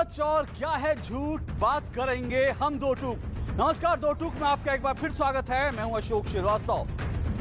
सच और क्या है झूठ, बात करेंगे हम दो टूक। नमस्कार, दो टूक में आपका एक बार फिर स्वागत है। मैं हूं अशोक श्रीवास्तव।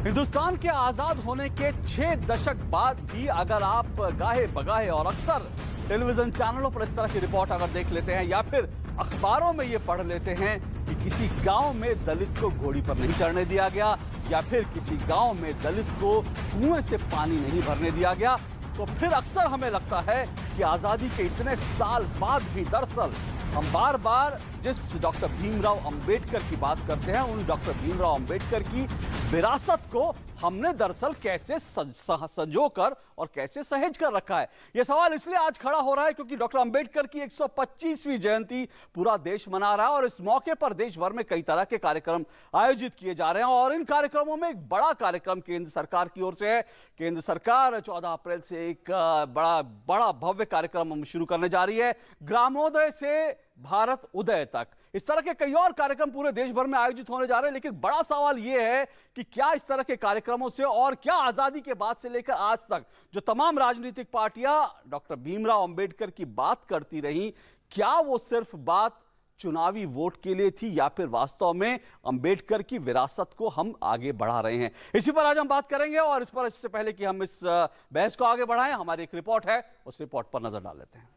हिंदुस्तान के आजाद होने के 6 दशक बाद भी अगर आप गाहे बगाहे और अक्सर टेलीविजन चैनलों पर इस तरह की रिपोर्ट अगर देख लेते हैं या फिर अखबारों में ये पढ़ लेते हैं कि किसी गांव में दलित को घोड़ी पर नहीं चढ़ने दिया गया या फिर किसी गांव में दलित को कुएं से पानी नहीं भरने दिया गया, तो फिर अक्सर हमें लगता है कि आजादी के इतने साल बाद भी दरअसल हम बार बार जिस डॉक्टर भीमराव अंबेडकर की बात करते हैं, उन डॉक्टर भीमराव अंबेडकर की विरासत को हमने दरअसल कैसे संजोकर और कैसे सहेज कर रखा है। यह सवाल इसलिए आज खड़ा हो रहा है क्योंकि डॉक्टर अंबेडकर की 125वीं जयंती पूरा देश मना रहा है और इस मौके पर देश भर में कई तरह के कार्यक्रम आयोजित किए जा रहे हैं और इन कार्यक्रमों में एक बड़ा कार्यक्रम केंद्र सरकार की ओर से है। केंद्र सरकार 14 अप्रैल से एक बड़ा भव्य कार्यक्रम शुरू करने जा रही है, ग्रामोदय से भारत उदय तक। इस तरह के कई और कार्यक्रम पूरे देश भर में आयोजित होने जा रहे हैं, लेकिन बड़ा सवाल यह है कि क्या इस तरह के कार्यक्रमों से और क्या आजादी के बाद से लेकर आज तक जो तमाम राजनीतिक पार्टियां डॉक्टर भीमराव अंबेडकर की बात करती रहीं, क्या वो सिर्फ बात चुनावी वोट के लिए थी या फिर वास्तव में अंबेडकर की विरासत को हम आगे बढ़ा रहे हैं। इसी पर आज हम बात करेंगे और इस पर इससे पहले कि हम इस बहस को आगे बढ़ाएं, हमारी एक रिपोर्ट है, उस रिपोर्ट पर नजर डाल लेते हैं।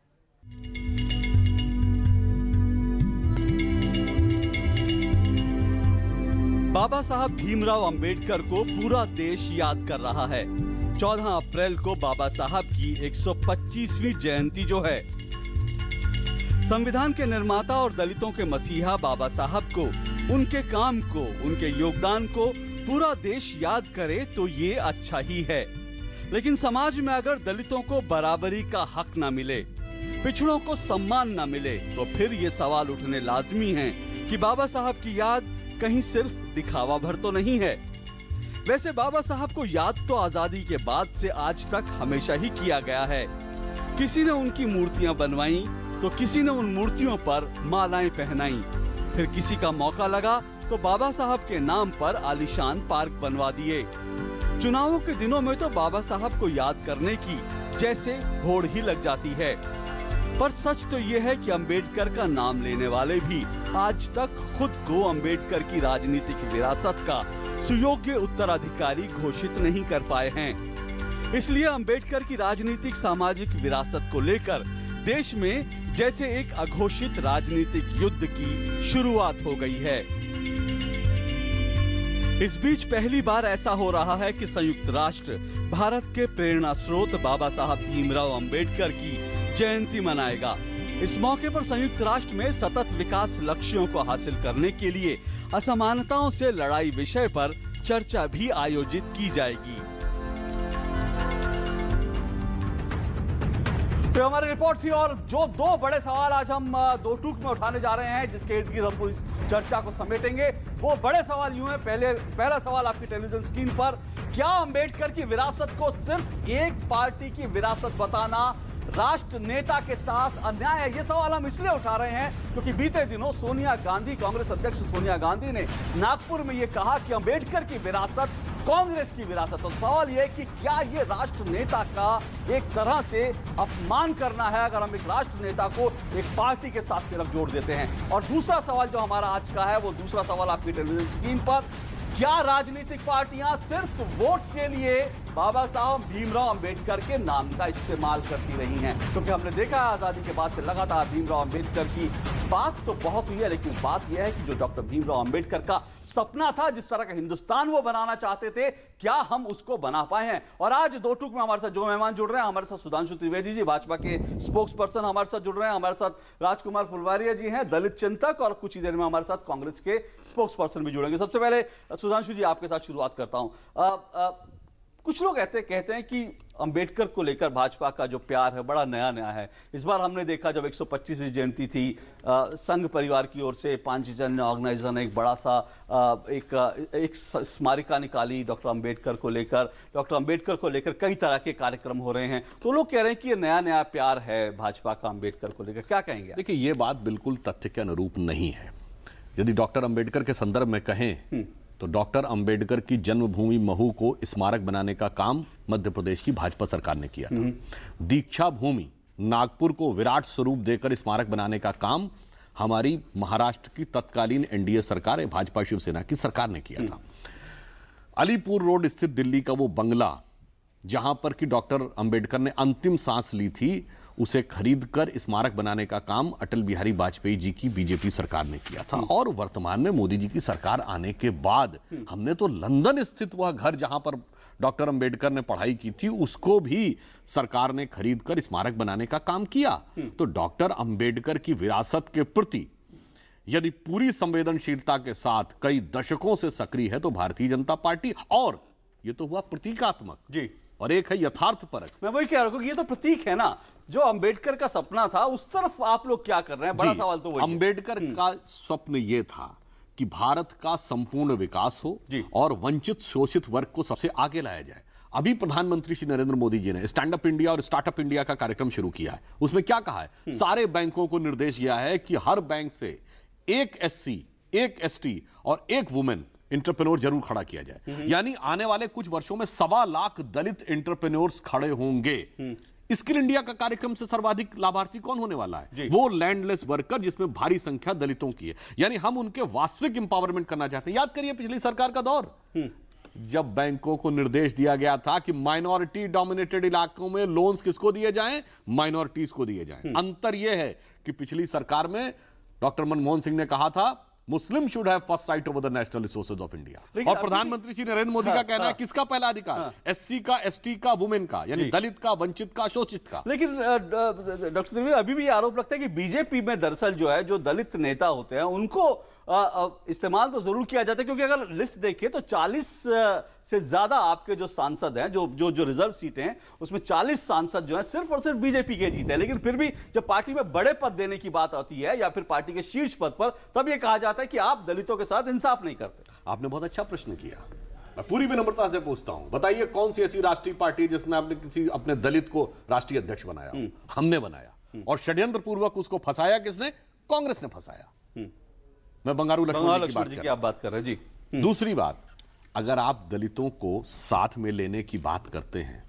बाबा साहब भीमराव अंबेडकर को पूरा देश याद कर रहा है। 14 अप्रैल को बाबा साहब की 125वीं जयंती जो है, संविधान के निर्माता और दलितों के मसीहा बाबा साहब को, उनके काम को, उनके योगदान को पूरा देश याद करे तो ये अच्छा ही है। लेकिन समाज में अगर दलितों को बराबरी का हक न मिले, पिछड़ों को सम्मान न मिले, तो फिर ये सवाल उठने लाजमी है कि बाबा साहब की याद कहीं सिर्फ दिखावा भर तो नहीं है। वैसे बाबा साहब को याद तो आजादी के बाद से आज तक हमेशा ही किया गया है। किसी ने उनकी मूर्तियां बनवाई तो किसी ने उन मूर्तियों पर मालाएं पहनाई, फिर किसी का मौका लगा तो बाबा साहब के नाम पर आलीशान पार्क बनवा दिए। चुनावों के दिनों में तो बाबा साहब को याद करने की जैसे होड़ ही लग जाती है। पर सच तो यह है कि अंबेडकर का नाम लेने वाले भी आज तक खुद को अंबेडकर की राजनीतिक विरासत का सुयोग्य उत्तराधिकारी घोषित नहीं कर पाए हैं। इसलिए अंबेडकर की राजनीतिक सामाजिक विरासत को लेकर देश में जैसे एक अघोषित राजनीतिक युद्ध की शुरुआत हो गई है। इस बीच पहली बार ऐसा हो रहा है कि संयुक्त राष्ट्र भारत के प्रेरणा स्रोत बाबा साहब भीमराव अंबेडकर की जयंती मनाएगा। इस मौके पर संयुक्त राष्ट्र में सतत विकास लक्ष्यों को हासिल करने के लिए असमानताओं से लड़ाई विषय पर चर्चा भी आयोजित की जाएगी। तो हमारी रिपोर्ट थी और जो दो बड़े सवाल आज हम दो टूक में उठाने जा रहे हैं, जिसके इर्द गिर्द हम पूरी चर्चा को समेटेंगे। वो बड़े सवाल यूं हैं, पहला सवाल आपकी टेलीविजन स्क्रीन पर, क्या अंबेडकर की विरासत को सिर्फ एक पार्टी की विरासत बताना राष्ट्र नेता के साथ अन्याय है? ये सवाल हम इसलिए उठा रहे हैं क्योंकि बीते दिनों सोनिया गांधी, कांग्रेस अध्यक्ष सोनिया गांधी ने नागपुर में ये कहा कि अंबेडकर की विरासत कांग्रेस की विरासत। तो सवाल यह है कि क्या ये राष्ट्र नेता का एक तरह से अपमान करना है अगर हम एक राष्ट्र नेता को एक पार्टी के साथ सिर्फ जोड़ देते हैं? और दूसरा सवाल जो हमारा आज का है, वो दूसरा सवाल आपकी टेलीविजन स्क्रीन पर, क्या राजनीतिक पार्टियां सिर्फ वोट के लिए बाबा साहब भीमराव अंबेडकर के नाम का इस्तेमाल करती रही हैं? क्योंकि हमने देखा है आजादी के बाद से लगातार भीमराव अंबेडकर की बात तो बहुत हुई है, लेकिन बात यह है कि जो डॉक्टर भीमराव अंबेडकर का सपना था, जिस तरह का हिंदुस्तान वो बनाना चाहते थे, क्या हम उसको बना पाए हैं? और आज दो टूक में हमारे साथ जो मेहमान जुड़ रहे हैं, हमारे साथ सुधांशु त्रिवेदी जी, भाजपा के स्पोक्स पर्सन हमारे साथ जुड़ रहे हैं, हमारे साथ राजकुमार फुलवारिया जी हैं, दलित चिंतक, और कुछ ही देर में हमारे साथ कांग्रेस के स्पोक्स पर्सन भी जुड़ेंगे। सबसे पहले सुधांशु जी, आपके साथ शुरुआत करता हूं। कुछ लोग कहते हैं कि अंबेडकर को लेकर भाजपा का जो प्यार है बड़ा नया है। इस बार हमने देखा जब 125वीं जयंती थी, संघ परिवार की ओर से पांचजन्य ऑर्गेनाइजेशन ने एक बड़ा सा एक स्मारिका निकाली डॉक्टर अंबेडकर को लेकर। डॉक्टर अंबेडकर को लेकर कई तरह के कार्यक्रम हो रहे हैं, तो लोग कह रहे हैं कि ये नया प्यार है भाजपा का अंबेडकर को लेकर, क्या कहेंगे? देखिए, ये बात बिल्कुल तथ्य के अनुरूप नहीं है। यदि डॉक्टर अंबेडकर के संदर्भ में कहें तो डॉक्टर अंबेडकर की जन्मभूमि महू को स्मारक बनाने का काम मध्य प्रदेश की भाजपा सरकार ने किया था। दीक्षा भूमि नागपुर को विराट स्वरूप देकर स्मारक बनाने का काम हमारी महाराष्ट्र की तत्कालीन एनडीए सरकार, भाजपा शिवसेना की सरकार ने किया था। अलीपुर रोड स्थित दिल्ली का वो बंगला जहां पर कि डॉक्टर अंबेडकर ने अंतिम सांस ली थी, उसे खरीदकर स्मारक बनाने का काम अटल बिहारी वाजपेयी जी की बीजेपी सरकार ने किया था। और वर्तमान में मोदी जी की सरकार आने के बाद हमने तो लंदन स्थित वह घर जहां पर डॉक्टर अंबेडकर ने पढ़ाई की थी, उसको भी सरकार ने खरीदकर स्मारक बनाने का काम किया। तो डॉक्टर अंबेडकर की विरासत के प्रति यदि पूरी संवेदनशीलता के साथ कई दशकों से सक्रिय है तो भारतीय जनता पार्टी, और ये तो हुआ प्रतीकात्मक जी, और एक है यथार्थपरक। मैं वही कह रहा हूं कि ये तो प्रतीक है ना, जो अंबेडकर का सपना था उस तरफ आप लोग क्या कर रहे हैं? बड़ा सवाल तो वही है। अंबेडकर का स्वप्न यह था कि भारत का संपूर्ण विकास हो और वंचित शोषित वर्ग को सबसे आगे लाया जाए। अभी प्रधानमंत्री श्री नरेंद्र मोदी जी ने स्टैंड अप इंडिया और स्टार्टअप इंडिया का कार्यक्रम शुरू किया है। उसमें क्या कहा है? सारे बैंकों को निर्देश दिया है कि हर बैंक से एक एससी, एक एसटी और एक वुमेन एंटरप्रेन्योर जरूर खड़ा किया जाए। यानी आने वाले कुछ वर्षों में 1.25 लाख दलित एंटरप्रेन्योर्स खड़े होंगे। स्किल इंडिया का कार्यक्रम से सर्वाधिक लाभार्थी कौन होने वाला है? वो लैंडलेस वर्कर, जिसमें भारी संख्या दलितों की है। यानी हम उनके वास्तविक इंपावरमेंट करना चाहते हैं। याद करिए पिछली सरकार का दौर, जब बैंकों को निर्देश दिया गया था कि माइनॉरिटी डोमिनेटेड इलाकों में लोन्स किसको दिए जाएं? माइनॉरिटीज को दिए जाएं। अंतर यह है कि पिछली सरकार में डॉक्टर मनमोहन सिंह ने कहा था मुस्लिम should have first right over the national resources of India, और प्रधानमंत्री श्री नरेंद्र मोदी का कहना है किसका पहला अधिकार? एससी का, एसटी का, वुमेन का, यानी दलित का, वंचित का, शोषित का। लेकिन डॉक्टर त्रिवेदी, अभी भी आरोप लगता है कि बीजेपी में दरअसल जो है, जो दलित नेता होते हैं उनको इस्तेमाल तो जरूर किया जाता है, क्योंकि अगर लिस्ट देखिए तो 40 से ज्यादा आपके जो सांसद हैं, जो रिजर्व सीटें हैं, उसमें 40 सांसद जो हैं सिर्फ और सिर्फ बीजेपी के जीते हैं। लेकिन फिर भी जब पार्टी में बड़े पद देने की बात आती है या फिर पार्टी के शीर्ष पद पर, तब यह कहा जाता है कि आप दलितों के साथ इंसाफ नहीं करते। आपने बहुत अच्छा प्रश्न किया। मैं पूरी विनम्रता से पूछता हूं, बताइए कौन सी ऐसी राष्ट्रीय पार्टी जिसने आपने किसी अपने दलित को राष्ट्रीय अध्यक्ष बनाया? हमने बनाया। और षड्यंत्र पूर्वक उसको फंसाया किसने? कांग्रेस ने फंसाया। मैं बंगारू लक्ष्मण जी की बात कर रहा हूं जी। दूसरी बात, अगर आप दलितों को साथ में लेने की बात करते हैं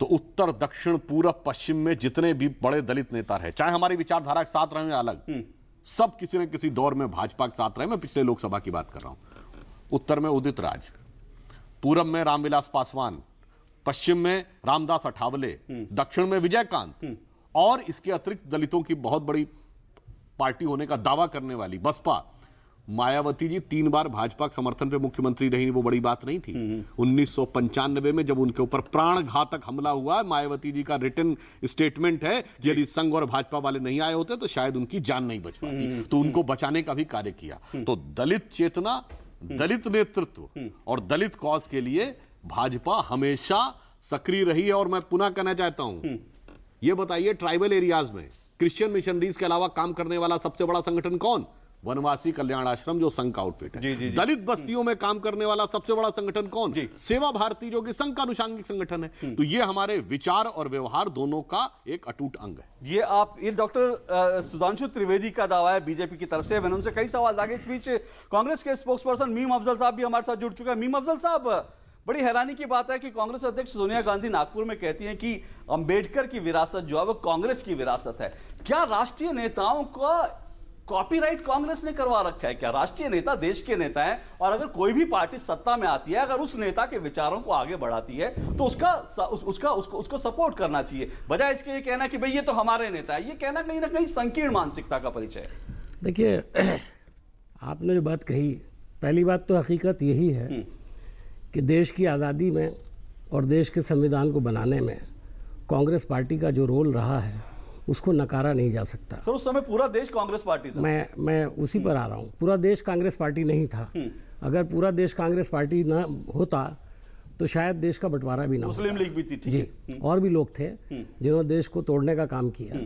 तो उत्तर, दक्षिण, पूरब, पश्चिम में जितने भी बड़े दलित नेता रहे, चाहे हमारी विचारधारा के साथ रहे या अलग, सब किसी न किसी दौर में भाजपा के साथ रहे। मैं पिछले लोकसभा की बात कर रहा हूं। उत्तर में उदित राज, पूरब में रामविलास पासवान, पश्चिम में रामदास अठावले, दक्षिण में विजयकांत, और इसके अतिरिक्त दलितों की बहुत बड़ी पार्टी होने का दावा करने वाली बसपा, मायावती जी 3 बार भाजपा के समर्थन पे मुख्यमंत्री रही। वो बड़ी बात नहीं थी। 1995 में जब उनके ऊपर प्राणघातक हमला हुआ, मायावती जी का रिटन स्टेटमेंट है कि यदि संघ और भाजपा वाले नहीं आए होते तो शायद उनकी जान नहीं बच पाती। तो उनको बचाने का भी कार्य किया। तो दलित चेतना, दलित नेतृत्व और दलित कॉज के लिए भाजपा हमेशा सक्रिय रही है। और मैं पुनः कहना चाहता हूं, यह बताइए ट्राइबल एरियाज में क्रिश्चियन मिशनरीज के अलावा काम करने वाला सबसे बड़ा संगठन कौन? वनवासी कल्याण आश्रम, जो संघ का आउटफिट है। दलित बस्तियों में काम करने वाला सबसे बड़ा संगठन कौन? सेवा भारती, जो कि संघ का अनुषांगिक संगठन है। तो ये हमारे विचार और व्यवहार दोनों का एक अटूट अंग है। ये डॉक्टर सुधांशु त्रिवेदी का दावा है बीजेपी की तरफ से। मैंने उनसे कई सवाल दागे। इस बीच कांग्रेस के स्पोक्स पर्सन मीम अफजल साहब भी हमारे साथ जुड़ चुके हैं। मीम अफजल साहब, बड़ी हैरानी की बात है कि कांग्रेस अध्यक्ष सोनिया गांधी नागपुर में कहती हैं कि अंबेडकर की विरासत जो है वो कांग्रेस की विरासत है। क्या राष्ट्रीय नेताओं का कॉपीराइट कांग्रेस ने करवा रखा है? क्या राष्ट्रीय नेता देश के नेता हैं, और अगर कोई भी पार्टी सत्ता में आती है, अगर उस नेता के विचारों को आगे बढ़ाती है तो उसको सपोर्ट करना चाहिए, बजाय इसके ये कहना कि भाई ये तो हमारे नेता है। ये कहना कहीं ना कहीं संकीर्ण मानसिकता का परिचय है। देखिए, आपने जो बात कही, पहली बात तो हकीकत यही है कि देश की आज़ादी में और देश के संविधान को बनाने में कांग्रेस पार्टी का जो रोल रहा है उसको नकारा नहीं जा सकता। सर, उस समय पूरा देश कांग्रेस पार्टी था। मैं उसी पर आ रहा हूँ। पूरा देश कांग्रेस पार्टी नहीं था। अगर पूरा देश कांग्रेस पार्टी ना होता तो शायद देश का बंटवारा भी ना होता। मुस्लिम लीग भी थी जी, और भी लोग थे जिन्होंने देश को तोड़ने का काम किया।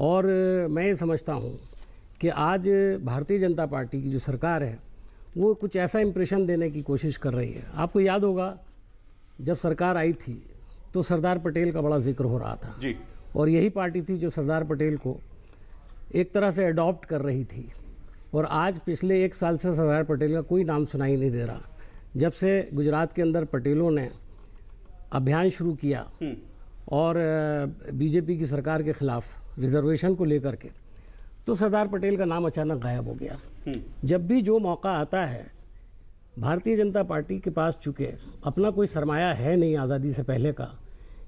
और मैं ये समझता हूँ कि आज भारतीय जनता पार्टी की जो सरकार है वो कुछ ऐसा इंप्रेशन देने की कोशिश कर रही है। आपको याद होगा जब सरकार आई थी तो सरदार पटेल का बड़ा जिक्र हो रहा था जी। और यही पार्टी थी जो सरदार पटेल को एक तरह से अडॉप्ट कर रही थी। और आज पिछले 1 साल से सरदार पटेल का कोई नाम सुनाई नहीं दे रहा। जब से गुजरात के अंदर पटेलों ने अभियान शुरू किया और बीजेपी की सरकार के खिलाफ रिजर्वेशन को लेकर के, तो सरदार पटेल का नाम अचानक गायब हो गया। जब भी जो मौका आता है, भारतीय जनता पार्टी के पास चूँकि अपना कोई सरमाया है नहीं आज़ादी से पहले का,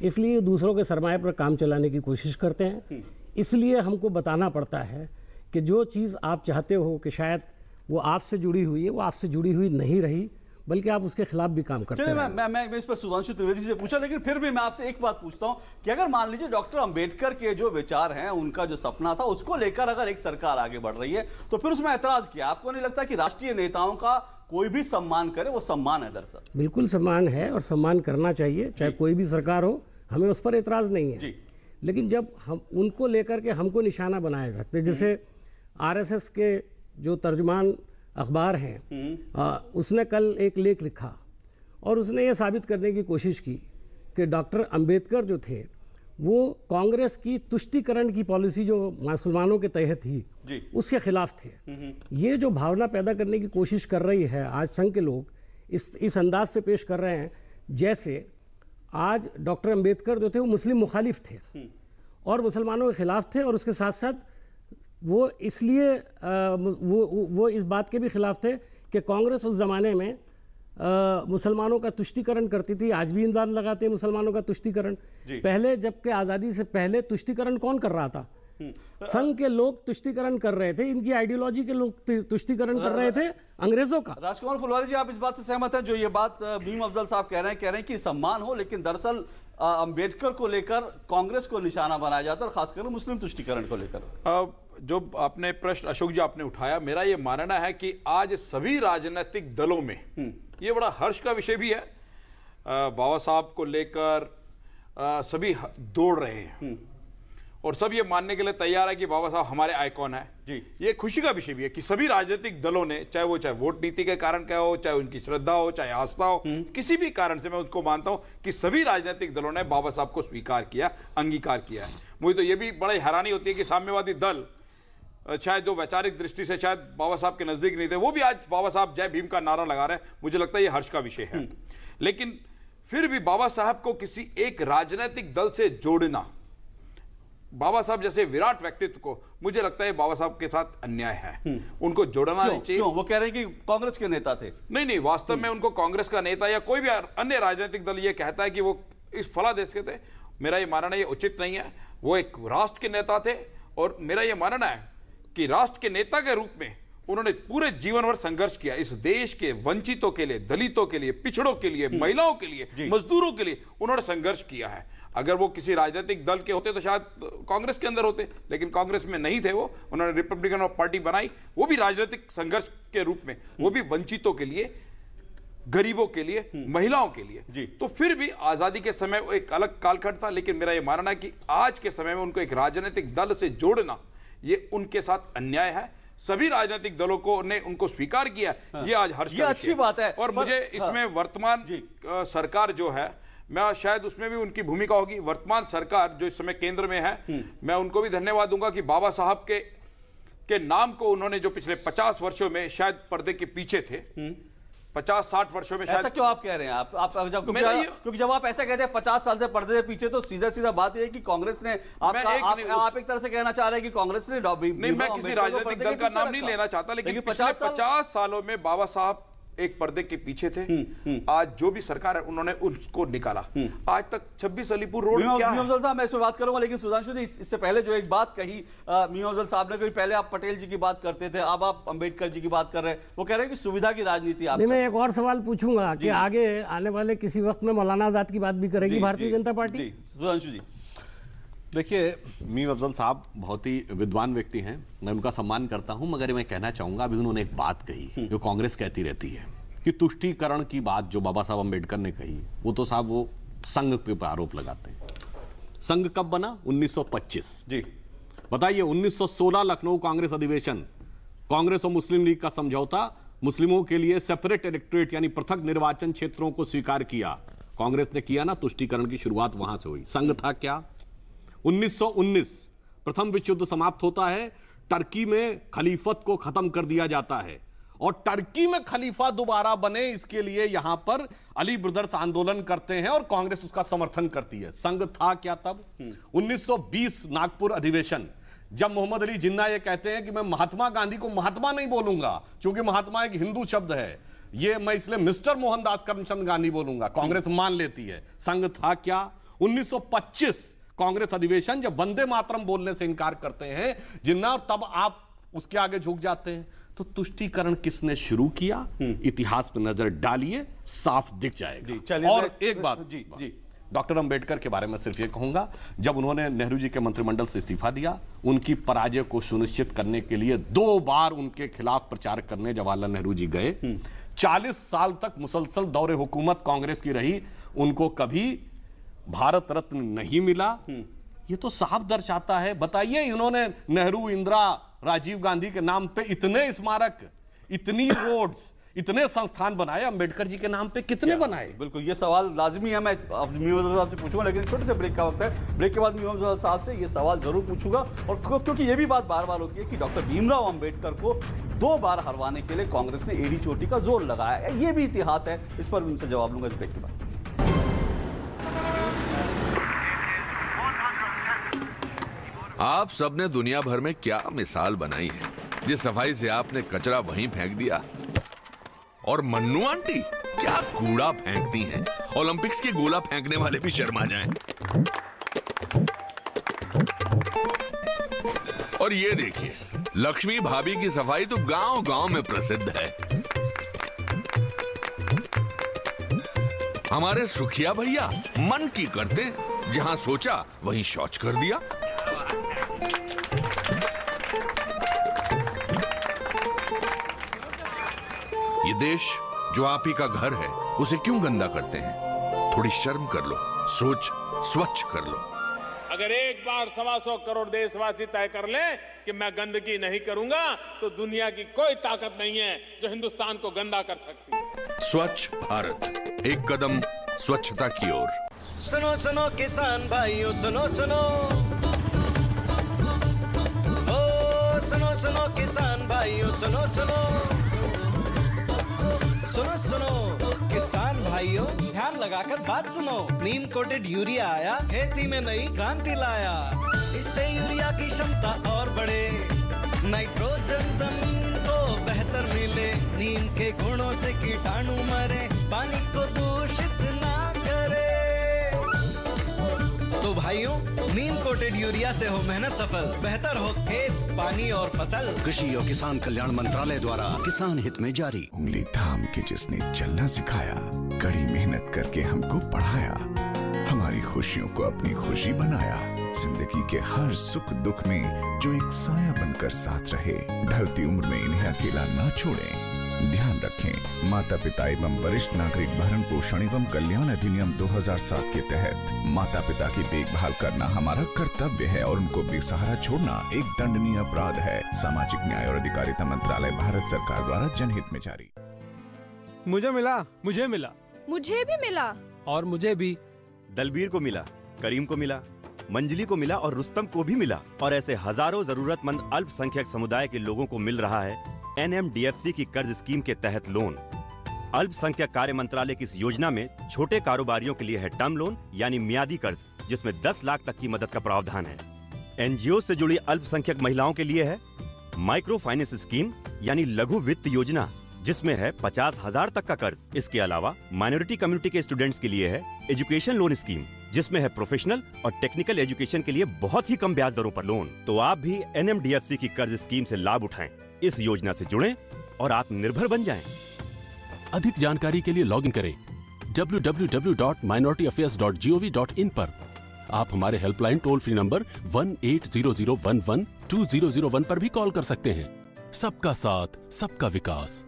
इसलिए दूसरों के सरमाए पर काम चलाने की कोशिश करते हैं। इसलिए हमको बताना पड़ता है कि जो चीज़ आप चाहते हो कि शायद वो आपसे जुड़ी हुई है, वो आपसे जुड़ी हुई नहीं रही, बल्कि आप उसके खिलाफ भी काम करते हैं। मैं इस पर सुधांशु त्रिवेदी से पूछा, लेकिन फिर भी मैं आपसे एक बात पूछता हूं कि अगर मान लीजिए डॉक्टर अंबेडकर के जो विचार हैं, उनका जो सपना था, उसको लेकर अगर एक सरकार आगे बढ़ रही है, तो फिर उसमें ऐतराज किया। आपको नहीं लगता कि राष्ट्रीय नेताओं का कोई भी सम्मान करे, वो सम्मान है दरअसल? बिल्कुल सम्मान है और सम्मान करना चाहिए, चाहे कोई भी सरकार हो, हमें उस पर ऐतराज नहीं है। लेकिन जब हम उनको लेकर के हमको निशाना बनाया सकते, जैसे आरएसएस के जो तर्जुमान अखबार हैं, उसने कल एक लेख लिखा और उसने ये साबित करने की कोशिश की कि डॉक्टर अंबेडकर जो थे वो कांग्रेस की तुष्टीकरण की पॉलिसी जो मुसलमानों के तहत थी उसके खिलाफ थे। ये जो भावना पैदा करने की कोशिश कर रही है आज संघ के लोग, इस अंदाज से पेश कर रहे हैं जैसे आज डॉक्टर अंबेडकर जो थे वो मुस्लिम मुखालिफ थे और मुसलमानों के खिलाफ थे, और उसके साथ साथ वो इसलिए वो इस बात के भी खिलाफ थे कि कांग्रेस उस ज़माने में मुसलमानों का तुष्टीकरण करती थी। आज भी इल्ज़ाम लगाते हैं मुसलमानों का तुष्टीकरण। पहले जबकि आज़ादी से पहले तुष्टीकरण कौन कर रहा था? संघ के लोग तुष्टीकरण कर रहे थे, इनकी आइडियोलॉजी के लोग तुष्टीकरण कर रहे थे अंग्रेजों का। राजकुमार फुलवारी जी, आप इस बात से सहमत हैं जो ये बात मीम अफजल साहब कह रहे हैं कि सम्मान हो, लेकिन दरअसल अंबेडकर को लेकर कांग्रेस को निशाना बनाया जाता है और खासकर मुस्लिम तुष्टीकरण को लेकर? जो आपने प्रश्न अशोक जी आपने उठाया, मेरा ये मानना है कि आज सभी राजनीतिक दलों में ये बड़ा हर्ष का विषय भी है। बाबा साहब को लेकर सभी दौड़ रहे हैं और सब ये मानने के लिए तैयार है कि बाबा साहब हमारे आइकॉन है जी। ये खुशी का विषय भी है कि सभी राजनीतिक दलों ने, चाहे वोट नीति के कारण क्या हो, चाहे उनकी श्रद्धा हो, चाहे आस्था हो, किसी भी कारण से मैं उसको मानता हूं कि सभी राजनीतिक दलों ने बाबा साहब को स्वीकार किया, अंगीकार किया है। मुझे तो ये भी बड़ी हैरानी होती है कि साम्यवादी दल शायद जो वैचारिक दृष्टि से शायद बाबा साहब के नजदीक नहीं थे, वो भी आज बाबा साहब जय भीम का नारा लगा रहे हैं। मुझे लगता है ये हर्ष का विषय है। लेकिन फिर भी बाबा साहब को किसी एक राजनीतिक दल से जोड़ना, बाबा साहब जैसे विराट व्यक्तित्व को, मुझे लगता है बाबा साहब के साथ अन्याय है। उनको जोड़ना नहीं चाहिए। क्यों? वो कह रहे हैं कि कांग्रेस के नेता थे। नहीं, वास्तव में उनको कांग्रेस का नेता या कोई भी अन्य राजनीतिक दल ये कहता है कि वो इस फला देश के थे, मेरा ये मानना ये उचित नहीं है। वो एक राष्ट्र के नेता थे और मेरा ये मानना है कि राष्ट्र के नेता के रूप में उन्होंने पूरे जीवन भर संघर्ष किया इस देश के वंचितों के लिए, दलितों के लिए, पिछड़ों के लिए, महिलाओं के लिए, मजदूरों के लिए उन्होंने संघर्ष किया है। अगर वो किसी राजनीतिक दल के होते तो शायद कांग्रेस के अंदर होते, लेकिन कांग्रेस में नहीं थे वो। उन्होंने रिपब्लिकन पार्टी बनाई, वो भी राजनीतिक संघर्ष के रूप में, वो भी वंचितों के लिए, गरीबों के लिए, महिलाओं के लिए। तो फिर भी आजादी के समय वो एक अलग कालखंड था। लेकिन मेरा ये मानना है कि आज के समय में उनको एक राजनीतिक दल से जोड़ना ये उनके साथ अन्याय है। सभी राजनीतिक दलों को ने उनको स्वीकार किया, ये आज हर्ष की अच्छी बात है। और मुझे इसमें वर्तमान सरकार जो है, मैं शायद उसमें भी उनकी भूमिका होगी। वर्तमान सरकार जो इस समय केंद्र में है, मैं उनको भी धन्यवाद दूंगा कि बाबा साहब के नाम को उन्होंने जो पिछले 50 वर्षों में शायद पर्दे के पीछे थे, 50-60 वर्षों में शायद। ऐसा क्यों आप कह रहे हैं? क्योंकि जब आप ऐसा कहते हैं 50 साल से पर्दे से पीछे, तो सीधा बात यह है कि कांग्रेस ने आप एक तरह से कहना चाह रहे हैं कि कांग्रेस ने नहीं, मैं किसी राजनीतिक दल का नाम नहीं लेना चाहता, लेकिन पिछले 50 सालों में बाबा साहब एक पर्दे के पीछे थे। आज जो भी सरकार है उन्होंने उसको निकाला। आज तक 26 अलीपुर रोड क्या है? साहब, मैं इस पर बात करूंगा, लेकिन सुधांशु जी इससे पहले जो एक बात कही मीम साहब ने, पहले आप पटेल जी की बात करते थे, अब आप अंबेडकर जी की बात कर रहे हैं। वो कह रहे हैं कि सुविधा की राजनीति। आप मैं एक और सवाल पूछूंगा कि आगे आने वाले किसी वक्त में मौलाना आजाद की बात भी करेगी भारतीय जनता पार्टी? सुधांशु जी, देखिए, मीम अफजल साहब बहुत ही विद्वान व्यक्ति हैं, मैं उनका सम्मान करता हूं, मगर मैं कहना चाहूंगा, अभी उन्होंने एक बात कही जो कांग्रेस कहती रहती है कि तुष्टीकरण की बात जो बाबा साहब अम्बेडकर ने कही, वो तो साहब वो संघ पे आरोप लगाते हैं। संघ कब बना? 1925 जी। बताइए, 1916 लखनऊ कांग्रेस अधिवेशन, कांग्रेस और मुस्लिम लीग का समझौता, मुस्लिमों के लिए सेपरेट इलेक्टोरेट यानी पृथक निर्वाचन क्षेत्रों को स्वीकार किया, कांग्रेस ने किया ना। तुष्टीकरण की शुरुआत वहां से हुई। संघ था क्या? 1919 प्रथम विश्व युद्ध समाप्त होता है, टर्की में खलीफत को खत्म कर दिया जाता है और टर्की में खलीफा दोबारा बने, इसके लिए यहां पर अली ब्रदर्स आंदोलन करते हैं और कांग्रेस उसका समर्थन करती है। संघ था क्या तब? 1920 नागपुर अधिवेशन, जब मोहम्मद अली जिन्ना ये कहते हैं कि मैं महात्मा गांधी को महात्मा नहीं बोलूंगा क्योंकि महात्मा एक हिंदू शब्द है, ये मैं इसलिए मिस्टर मोहनदास करमचंद गांधी बोलूंगा, कांग्रेस मान लेती है। संघ था क्या? 1925 कांग्रेस अधिवेशन, जब वंदे मातरम बोलने से इनकार करते हैं जिन्ना, और तब आप उसके आगे झुक जाते हैं। तो तुष्टीकरण किसने शुरू किया? इतिहास पर नजर डालिए, साफ दिख जाएगा। और एक बात जी, डॉक्टर अंबेडकर के बारे में सिर्फ ये कहूंगा, जब उन्होंने नेहरू जी के मंत्रिमंडल से इस्तीफा दिया, उनकी पराजय को सुनिश्चित करने के लिए 2 बार उनके खिलाफ प्रचार करने जवाहरलाल नेहरू जी गए। 40 साल तक मुसलसल दौरे हुकूमत कांग्रेस की रही, उनको कभी भारत रत्न नहीं मिला। ये तो साफ दर्शाता है। बताइए, इन्होंने नेहरू, इंदिरा, राजीव गांधी के नाम पे इतने स्मारक, इतनी रोड्स, इतने संस्थान बनाए, अंबेडकर जी के नाम पे कितने बनाए? बिल्कुल, ये सवाल लाजमी है, मैं मीम साहब से पूछूंगा, लेकिन छोटे से ब्रेक का वक्त है। ब्रेक के बाद मीम साहब से ये सवाल जरूर पूछूंगा, और क्योंकि ये भी बात बार बार होती है कि डॉक्टर भीमराव अंबेडकर को 2 बार हरवाने के लिए कांग्रेस ने एड़ी चोटी का जोर लगाया, ये भी इतिहास है। इस पर उनसे जवाब लूंगा इस ब्रेक के बाद। आप सबने दुनिया भर में क्या मिसाल बनाई है, जिस सफाई से आपने कचरा वहीं फेंक दिया। और मन्नू आंटी क्या कूड़ा फेंकती हैं, ओलंपिक्स के गोला फेंकने वाले भी शर्मा जाएं। और ये देखिए, लक्ष्मी भाभी की सफाई तो गांव-गांव में प्रसिद्ध है। हमारे सुखिया भैया मन की करते, जहां सोचा वहीं शौच कर दिया। ये देश जो आप ही का घर है, उसे क्यों गंदा करते हैं? थोड़ी शर्म कर लो, सोच स्वच्छ कर लो। अगर एक बार 125 करोड़ देशवासी तय कर ले कि मैं गंदगी नहीं करूंगा, तो दुनिया की कोई ताकत नहीं है जो हिंदुस्तान को गंदा कर सकती है। स्वच्छ भारत, एक कदम स्वच्छता की ओर। सुनो सुनो किसान भाइयों, सुनो सुनो, ओ सुनो सुनो किसान भाइयों, सुनो सुनो, सुनो सुनो किसान भाइयों, ध्यान लगाकर बात सुनो। नीम कोटेड यूरिया आया, खेती में नई क्रांति लाया। इससे यूरिया की क्षमता और बढ़े, नाइट्रोजन जमीन को बेहतर मिले, नीम के गुणों से कीटाणु मरे, पानी को दूषित ना करे। तो भाइयों, नीम कोटेड यूरिया से हो मेहनत सफल, बेहतर हो खेत, पानी और फसल। कृषि और किसान कल्याण मंत्रालय द्वारा किसान हित में जारी। उंगली थाम के जिसने चलना सिखाया, कड़ी मेहनत करके हमको पढ़ाया, हमारी खुशियों को अपनी खुशी बनाया, जिंदगी के हर सुख दुख में जो एक साया बनकर साथ रहे, ढलती उम्र में इन्हें अकेला ना छोड़ें। ध्यान रखें, माता पिता एवं वरिष्ठ नागरिक भरण पोषण एवं कल्याण अधिनियम 2007 के तहत माता पिता की देखभाल करना हमारा कर्तव्य है और उनको बेसहारा छोड़ना एक दंडनीय अपराध है। सामाजिक न्याय और अधिकारिता मंत्रालय, भारत सरकार द्वारा जनहित में जारी। मुझे मिला, मुझे मिला, मुझे भी मिला, और मुझे भी। दलबीर को मिला, करीम को मिला, मंजली को मिला और रुस्तम को भी मिला। और ऐसे हजारों जरूरतमंद अल्पसंख्यक समुदाय के लोगों को मिल रहा है NMDFC की कर्ज स्कीम के तहत लोन। अल्पसंख्यक कार्य मंत्रालय की इस योजना में छोटे कारोबारियों के लिए है टर्म लोन यानी मियादी कर्ज, जिसमें 10 लाख तक की मदद का प्रावधान है। NGO से जुड़ी अल्पसंख्यक महिलाओं के लिए है माइक्रो फाइनेंस स्कीम यानी लघु वित्त योजना, जिसमें है 50,000 तक का कर्ज। इसके अलावा माइनॉरिटी कम्युनिटी के स्टूडेंट्स के लिए है एजुकेशन लोन स्कीम, जिसमें है प्रोफेशनल और टेक्निकल एजुकेशन के लिए बहुत ही कम ब्याज दरों पर लोन। तो आप भी NMDFC की कर्ज स्कीम से लाभ उठाएं, इस योजना से जुड़ें और आत्मनिर्भर बन जाएं। अधिक जानकारी के लिए लॉगिन करें www.minorityAffairs.gov.in पर। आप हमारे हेल्पलाइन टोल फ्री नंबर 1800112001 पर भी कॉल कर सकते हैं। सबका साथ, सबका विकास।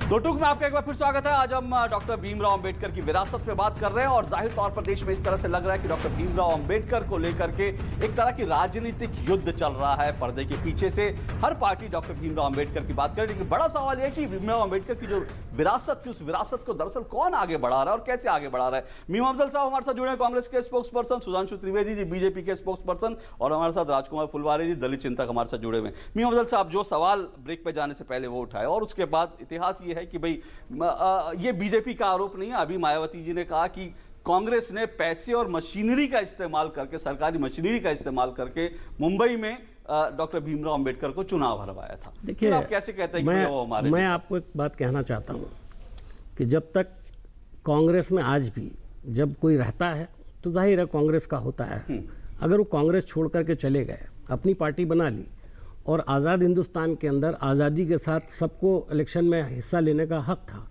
दो टूक में आपका एक बार फिर स्वागत है। आज हम डॉक्टर भीमराव अंबेडकर की विरासत पे बात कर रहे हैं और जाहिर तौर पर देश में इस तरह से लग रहा है कि डॉक्टर भीमराव अंबेडकर को लेकर के एक तरह की राजनीतिक युद्ध चल रहा है पर्दे के पीछे से। हर पार्टी डॉक्टर भीमराव अंबेडकर की बात करे, लेकिन बड़ा सवाल यह कि भीमराव अंबेडकर की जो विरासत थी उस विरासत को दरअसल कौन आगे बढ़ा रहा है और कैसे आगे बढ़ा रहा है। मीम अफजल साहब हमारे साथ जुड़े हैं, कांग्रेस के spokes person, Sudhanshu Trivedi ji BJP के स्पोक्स पर्सन, और हमारे साथ राजकुमार फुलवारी जी दलित चिंतक हमारे साथ जुड़े हुए हैं। मीम अफजल साहब, जो सवाल ब्रेक पे जाने से पहले वो उठाए और उसके बाद इतिहास ये है कि भाई ये बीजेपी का आरोप नहीं है। अभी मायावती जी ने कहा कि कांग्रेस ने पैसे और मशीनरी का इस्तेमाल करके, सरकारी मशीनरी का इस्तेमाल करके मुंबई में डॉक्टर भीमराव अंबेडकर को चुनाव हरवाया था। देखिए, आप कैसे कहते हैं कि वो हमारे? मैं आपको एक बात कहना चाहता हूं कि जब तक कांग्रेस में आज भी जब कोई रहता है तो जाहिर है कांग्रेस का होता है। अगर वो कांग्रेस छोड़ करके चले गए, अपनी पार्टी बना ली और आज़ाद हिंदुस्तान के अंदर आज़ादी के साथ सबको इलेक्शन में हिस्सा लेने का हक था,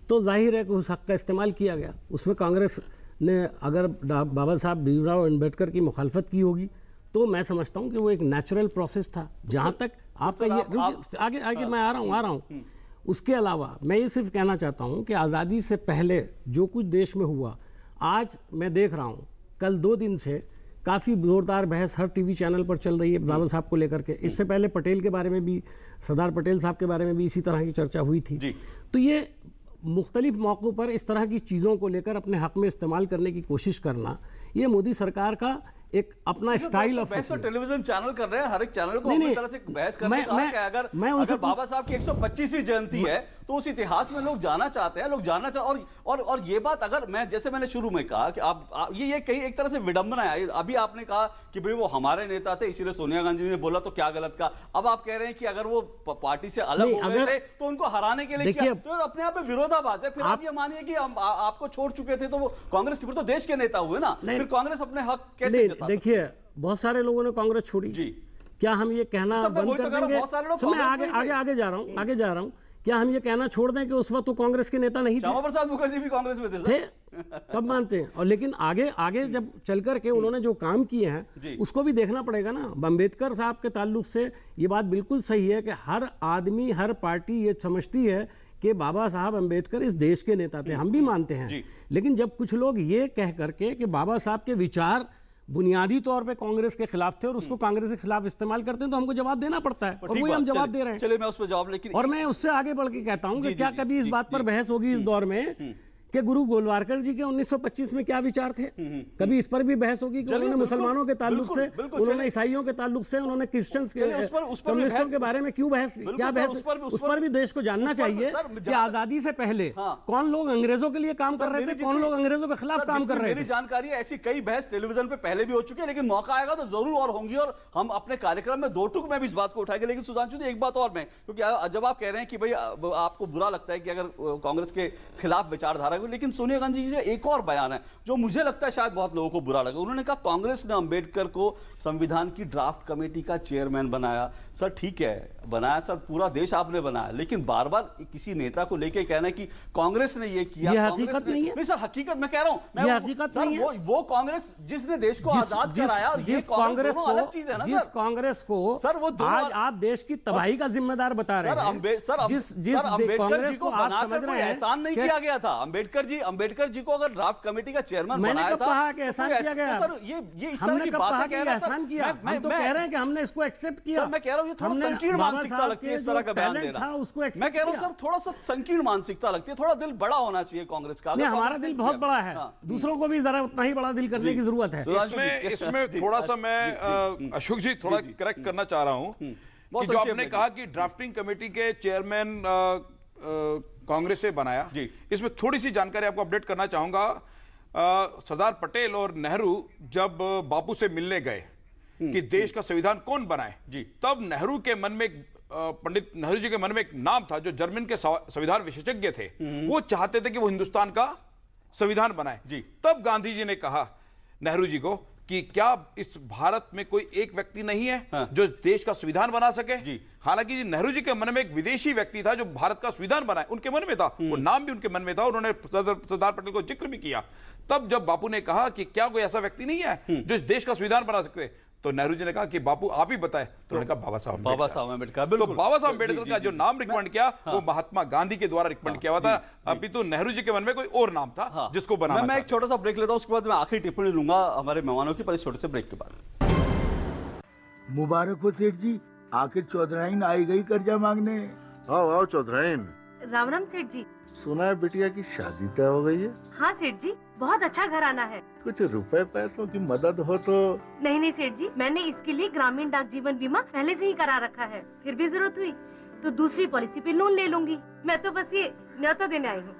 तो जाहिर है कि उस हक का इस्तेमाल किया गया। उसमें कांग्रेस ने अगर बाबा साहब भीमराव अंबेडकर की मुखालफत की होगी तो मैं समझता हूं कि वो एक नेचुरल प्रोसेस था। जहां तक आपका ये आगे आगे मैं आ रहा हूं। उसके अलावा मैं ये सिर्फ कहना चाहता हूं कि आज़ादी से पहले जो कुछ देश में हुआ, आज मैं देख रहा हूं कल 2 दिन से काफ़ी जोरदार बहस हर टीवी चैनल पर चल रही है बाबा साहब को लेकर के। इससे पहले पटेल के बारे में भी, सरदार पटेल साहब के बारे में भी इसी तरह की चर्चा हुई थी। तो ये मुख्तलिफ मौक़ों पर इस तरह की चीज़ों को लेकर अपने हक में इस्तेमाल करने की कोशिश करना, ये मोदी सरकार का एक अपना स्टाइल ऑफ टेलीविजन चैनल कर रहे हैं, हर एक चैनल को अपनी तरह से बहस करने का है। अगर बाबा साहब की 125वीं जयंती है तो उस इतिहास में लोग जाना चाहते हैं, लोग जानना चाहते और ये बात अगर मैंने शुरू में कहा कि आप ये कहीं एक तरह से विडंबना है। अभी आपने कहा कि भाई वो हमारे नेता थे इसीलिए सोनिया गांधी ने बोला तो क्या गलत कहा। अब आप कह रहे हैं कि अगर वो पार्टी से अलग हो गए थे तो उनको हराने के लिए किया, तो अपने आप में विरोधाभास है। फिर आप ये मानिए कि आपको छोड़ चुके थे तो वो कांग्रेस की, फिर तो देश के नेता हुए ना, फिर कांग्रेस अपने हक कैसे? देखिए, बहुत सारे लोगों ने कांग्रेस छोड़ी जी। क्या हम ये कहना बंद कर देंगे? मैं आगे जा रहा हूं। क्या हम ये कहना छोड़ दें कि उस वक्त तो कांग्रेस के नेता नहीं थे? श्यामा प्रसाद मुखर्जी भी कांग्रेस में थे तब मानते हैं। और लेकिन आगे जब चल करके उन्होंने जो काम किए हैं उसको भी देखना पड़ेगा ना। अंबेडकर साहब के ताल्लुक से ये बात बिल्कुल सही है कि हर आदमी, हर पार्टी ये समझती है कि बाबा साहब अंबेडकर इस देश के नेता थे, हम भी मानते हैं। लेकिन जब कुछ लोग ये कह करके कि बाबा साहब के विचार बुनियादी तौर पे कांग्रेस के खिलाफ थे और उसको कांग्रेस के खिलाफ इस्तेमाल करते हैं तो हमको जवाब देना पड़ता है, और वही हम जवाब दे रहे हैं। चलिए मैं उस पर जवाब, लेकिन और मैं उससे आगे बढ़ के कहता हूं कि क्या कभी इस बात पर बहस होगी इस दौर में कि गुरु गोलवारकर जी के 1925 में क्या विचार थे? कभी इस पर भी बहस होगी कि उन्होंने मुसलमानों के ताल्लुक से, उन्होंने ईसाइयों के ताल्लुक से, उन्होंने क्रिश्चियंस के, कम्युनिस्टों के बारे में क्यों बहस, क्या बहस? उस पर भी देश को जानना चाहिए कि आजादी से पहले कौन लोग अंग्रेजों के लिए काम कर रहे थे, कौन लोग अंग्रेजों के खिलाफ काम कर रहे थे। मेरी जानकारी है ऐसी कई बहस टेलीविजन पे पहले भी हो चुकी है, लेकिन मौका आएगा तो जरूर और होंगी और हम अपने कार्यक्रम में 2 टूक में भी इस बात को उठाएंगे। लेकिन सुधांशु जी, एक बात और मैं, क्योंकि जब आप कह रहे हैं कि भाई आपको बुरा लगता है कि अगर कांग्रेस के खिलाफ विचारधारा, लेकिन सोनिया गांधी एक और बयान है जो मुझे लगता है शायद बहुत लोगों को बुरा लगा। उन्होंने कहा कांग्रेस ने अंबेडकर को संविधान की ड्राफ्ट कमेटी का चेयरमैन बनाया। सर ठीक है, बनाया सर, पूरा देश आपने बनाया, लेकिन बार बार किसी नेता को लेके कहना है कि कांग्रेस ने ये किया, हकीकत नहीं है। नहीं सर, हकीकत मैं कह रहा हूं, हकीकत नहीं है। वो कांग्रेस जिसने देश को आजाद कराया, और जिस कांग्रेस को, अलग चीज है ना, जिस कांग्रेस को सर वो आज आप देश की तबाही का जिम्मेदार बता रहे हैं। सर जिस कांग्रेस को आप समझ रहे हैं एहसान नहीं किया गया था। अंबेडकर जी को अगर ड्राफ्ट कमेटी का चेयरमैन बनाया था, मैंने कब कहा कि एहसान किया गया? सर ये इस तरह की बातें कह रहे हैं, एहसान किया। हम तो कह रहे हैं कि हमने इसको एक्सेप्ट किया। सर मैं कह रहा हूं ये थोड़ा संकीर्ण मानसिकता लगती है इस तरह का बयान देना। मैं कह रहा हूं सर थोड़ा सा संकीर्ण मानसिकता लगती है, थोड़ा दिल बड़ा होना चाहिए कांग्रेस का। हमारा दिल बहुत बड़ा है, दूसरों को भी जरा उतना ही बड़ा दिल करने की जरूरत है। इसमें थोड़ा सा मैं अशोक जी थोड़ा करेक्ट करना चाह रहा हूं कि जो आपने कहा कि ड्राफ्टिंग कमेटी के चेयरमैन कांग्रेस से बनाया, इसमें थोड़ी सी जानकारी आपको अपडेट करना चाहूंगा। सरदार पटेल और नेहरू जब बापू से मिलने गए कि देश का संविधान कौन बनाए, तब नेहरू के मन में, पंडित नेहरू जी के मन में एक नाम था जो जर्मन के संविधान विशेषज्ञ थे, वो चाहते थे कि वो हिंदुस्तान का संविधान बनाए। तब गांधी जी ने कहा नेहरू जी को कि क्या इस भारत में कोई एक व्यक्ति नहीं है जो इस देश का संविधान बना सके? हालांकि नेहरू जी के मन में एक विदेशी व्यक्ति था जो भारत का संविधान बनाए, उनके मन में था, वो नाम भी उनके मन में था, उन्होंने सरदार पटेल को जिक्र भी किया। तब जब बापू ने कहा कि क्या कोई ऐसा व्यक्ति नहीं है जो इस देश का संविधान बना सकते, तो नेहरू जी ने कहा कि बापू आप ही बताएं, तो उन्होंने कहा बाबा साहब अम्बेडकर। तो बाबा साहब अम्बेडकर का जो नाम रिकमेंड किया वो महात्मा गांधी के द्वारा रिकमेंड किया हुआ था। अभी तो नेहरू जी के मन में कोई और नाम था जिसको बनाना। मैं एक छोटा सा ब्रेक लेता हूं, उसके बाद मैं आखिरी टिप्पणी लूंगा हमारे मेहमानों की, पर इस छोटे से ब्रेक के बाद। मुबारक हो सेठ जी, आखिर चौधराइन आई गई कर्जा मांगने। आओ आओ चौधराइन। राम राम सेठ जी। सुना है बिटिया की शादी तय हो गई है? हाँ सेठ जी, बहुत अच्छा घराना है। कुछ रुपए पैसों की मदद हो तो। नहीं सेठ जी, मैंने इसके लिए ग्रामीण डाक जीवन बीमा पहले से ही करा रखा है, फिर भी जरूरत हुई तो दूसरी पॉलिसी पे लोन ले लूंगी। मैं तो बस ये न्योता देने आई हूँ।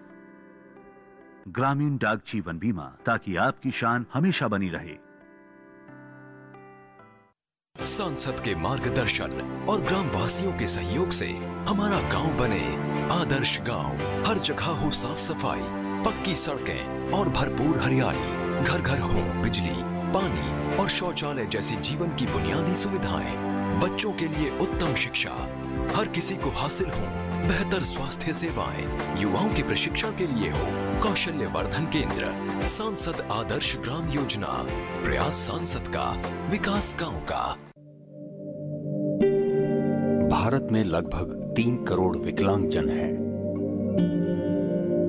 ग्रामीण डाक जीवन बीमा, ताकि आपकी शान हमेशा बनी रहे। सांसद के मार्गदर्शन और ग्राम वासियों के सहयोग से हमारा गांव बने आदर्श गांव। हर जगह हो साफ सफाई, पक्की सड़कें और भरपूर हरियाली। घर घर हो बिजली, पानी और शौचालय जैसी जीवन की बुनियादी सुविधाएं। बच्चों के लिए उत्तम शिक्षा, हर किसी को हासिल हो बेहतर स्वास्थ्य सेवाएं। युवाओं के प्रशिक्षण के लिए हो कौशल्य वर्धन केंद्र। सांसद आदर्श ग्राम योजना, प्रयास सांसद का, विकास गांव का। भारत में लगभग 3 करोड़ विकलांगजन हैं,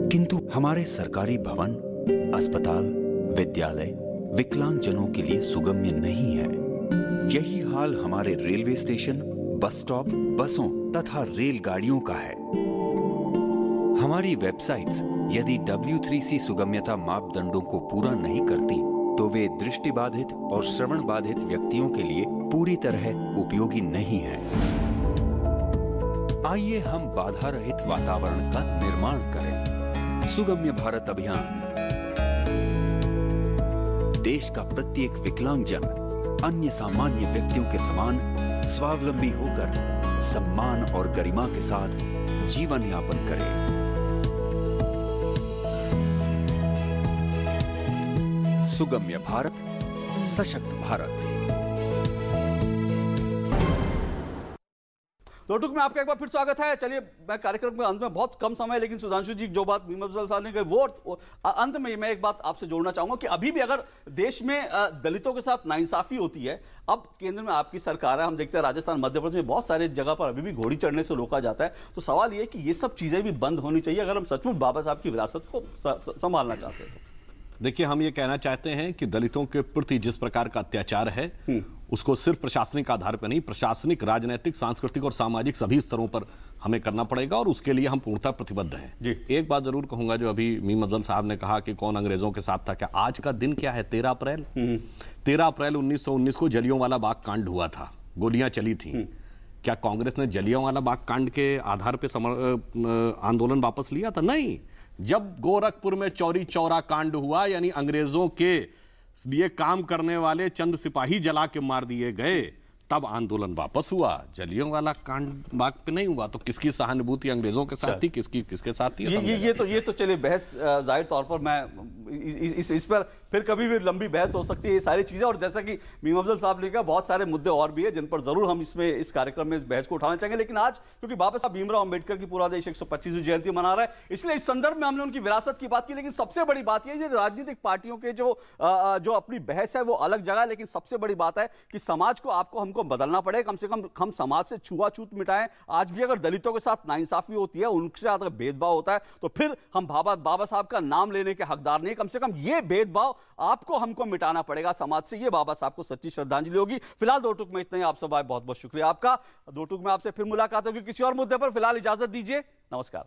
किंतु हमारे सरकारी भवन, अस्पताल, विद्यालय विकलांगजनों के लिए सुगम्य नहीं है। यही हाल हमारे रेलवे स्टेशन, बस स्टॉप, बसों तथा रेलगाड़ियों का है। हमारी वेबसाइट्स यदि W3C सुगम्यता मापदंडों को पूरा नहीं करती तो वे दृष्टिबाधित और श्रवण बाधित व्यक्तियों के लिए पूरी तरह उपयोगी नहीं है। आइए हम बाधा रहित वातावरण का निर्माण करें। सुगम्य भारत अभियान। देश का प्रत्येक विकलांगजन अन्य सामान्य व्यक्तियों के समान स्वावलंबी होकर सम्मान और गरिमा के साथ जीवन यापन करे। सुगम्य भारत, सशक्त भारत। दो टूक में आपका एक बार फिर स्वागत है। चलिए, मैं कार्यक्रम के अंत में, बहुत कम समय लेकिन सुधांशु जी जो बात मीम अफजल साहब ने कही वो अंत में मैं एक बात आपसे जोड़ना चाहूंगा कि अभी भी अगर देश में दलितों के साथ नाइंसाफी होती है, अब केंद्र में आपकी सरकार है, हम देखते हैं राजस्थान, मध्य प्रदेश में बहुत सारे जगह पर अभी भी घोड़ी चढ़ने से रोका जाता है। तो सवाल ये कि ये सब चीजें भी बंद होनी चाहिए अगर हम सचमुच बाबा साहब की विरासत को संभालना चाहते हैं। देखिए, हम ये कहना चाहते हैं कि दलितों के प्रति जिस प्रकार का अत्याचार है उसको सिर्फ प्रशासनिक आधार पर नहीं, प्रशासनिक, राजनीतिक, सांस्कृतिक और सामाजिक सभी स्तरों पर हमें करना पड़ेगा और उसके लिए हम पूर्णतः प्रतिबद्ध हैं। जी। एक बात जरूर कहूंगा, जो अभी मीम अफजल साहब ने कहा कि कौन अंग्रेजों के साथ था, क्या आज का दिन क्या है? 13 अप्रैल 1919 को जलियांवाला बाग कांड हुआ था, गोलियां चली थी। क्या कांग्रेस ने जलियांवाला बाग कांड के आधार पर आंदोलन वापस लिया था? नहीं। जब गोरखपुर में चौरी चौरा कांड हुआ, यानी अंग्रेजों के लिए काम करने वाले चंद सिपाही जला के मार दिए गए, तब आंदोलन वापस हुआ। जलियांवाला कांड बाग पे नहीं हुआ। तो किसकी सहानुभूति अंग्रेजों के साथ थी, किसकी किसके साथ थी? ये तो चलिए बहस जाहिर तौर पर मैं इस पर फिर कभी भी लंबी बहस हो सकती है, ये सारी चीजें। और जैसा कि मीम अफजल साहब ने कहा, बहुत सारे मुद्दे और भी है जिन पर जरूर हम इस कार्यक्रम में इस बहस को उठाना चाहेंगे। लेकिन आज क्योंकि बाबा साहब भीमराव अम्बेडकर की पूरा देश 125वीं जयंती मना रहा है, इसलिए इस संदर्भ में हमने उनकी विरासत की बात की। लेकिन सबसे बड़ी बात यह, राजनीतिक पार्टियों के जो अपनी बहस है वो अलग जगह, लेकिन सबसे बड़ी बात है कि समाज को हमको बदलना पड़ेगा। कम से कम हम समाज से छुआछूत मिटाएं। आज भी अगर दलितों के साथ नाइंसाफी होती है, उनके साथ अगर भेदभाव होता है, तो फिर हम बाबा साहब का नाम लेने के हकदार नहीं। कम से कम ये भेदभाव हमको मिटाना पड़ेगा समाज से। ये बाबा साहब को सच्ची श्रद्धांजलि होगी। फिलहाल दो टूक में इतना ही। आप सब बहुत बहुत शुक्रिया आपका। दो टूक में आपसे फिर मुलाकात होगी किसी और मुद्दे पर। फिलहाल इजाजत दीजिए, नमस्कार।